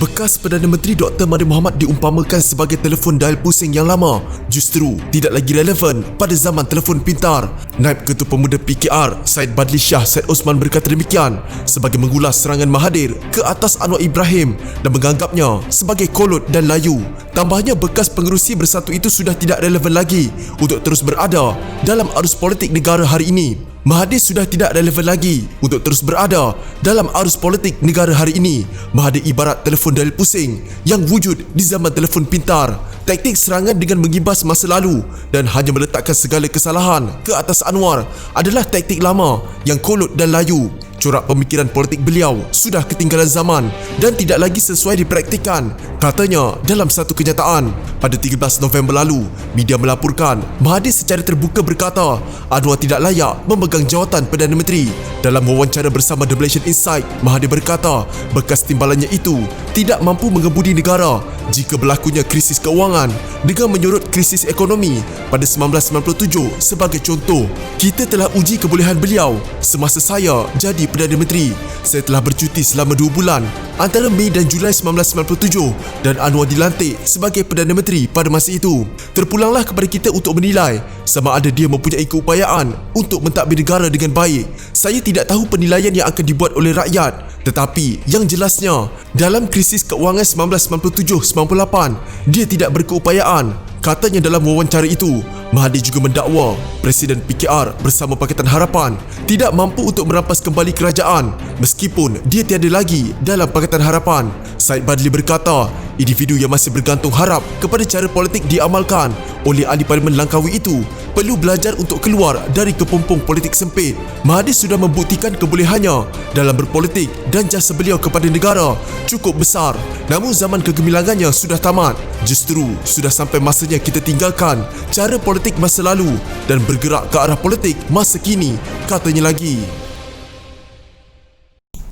Bekas Perdana Menteri Dr. Mahathir Mohamad diumpamakan sebagai telefon dial pusing yang lama justru tidak lagi relevan pada zaman telefon pintar. Naib Ketua Pemuda PKR Syed Badli Shah Syed Osman berkata demikian sebagai mengulas serangan Mahathir ke atas Anwar Ibrahim dan menganggapnya sebagai kolot dan layu. Tambahnya, bekas pengerusi Bersatu itu sudah tidak relevan lagi untuk terus berada dalam arus politik negara hari ini. Mahathir sudah tidak relevan lagi untuk terus berada dalam arus politik negara hari ini. Mahathir ibarat telefon dial pusing yang wujud di zaman telefon pintar. Taktik serangan dengan mengimbas masa lalu dan hanya meletakkan segala kesalahan ke atas Anwar adalah taktik lama yang kolot dan layu. Corak pemikiran politik beliau sudah ketinggalan zaman dan tidak lagi sesuai dipraktikkan, katanya dalam satu kenyataan. Pada 13 November lalu, media melaporkan Mahathir secara terbuka berkata Anwar tidak layak memegang jawatan Perdana Menteri. Dalam wawancara bersama The Malaysian Insight, Mahathir berkata bekas timbalannya itu tidak mampu mengemudi negara jika berlakunya krisis keuangan dengan menyorot krisis ekonomi pada 1997 sebagai contoh. Kita telah uji kebolehan beliau semasa saya jadi Perdana Menteri. Saya telah bercuti selama 2 bulan antara Mei dan Julai 1997 dan Anwar dilantik sebagai Perdana Menteri pada masa itu. Terpulanglah kepada kita untuk menilai sama ada dia mempunyai keupayaan untuk mentadbir negara dengan baik. Saya tidak tahu penilaian yang akan dibuat oleh rakyat, tetapi yang jelasnya dalam krisis keuangan 1997-98 dia tidak berkeupayaan, katanya dalam wawancara itu. Mahathir juga mendakwa Presiden PKR bersama Pakatan Harapan tidak mampu untuk merampas kembali kerajaan meskipun dia tiada lagi dalam Pakatan Harapan. Syed Badli berkata individu yang masih bergantung harap kepada cara politik diamalkan oleh ahli parlimen Langkawi itu perlu belajar untuk keluar dari kepompong politik sempit. Mahathir sudah membuktikan kebolehannya dalam berpolitik dan jasa beliau kepada negara cukup besar. Namun zaman kegemilangannya sudah tamat. Justru sudah sampai masanya kita tinggalkan cara politik masa lalu dan bergerak ke arah politik masa kini, katanya lagi.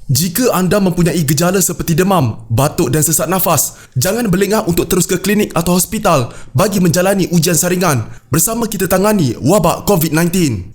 Jika anda mempunyai gejala seperti demam, batuk dan sesak nafas, jangan berlengah untuk terus ke klinik atau hospital bagi menjalani ujian saringan. Bersama kita tangani wabak COVID-19.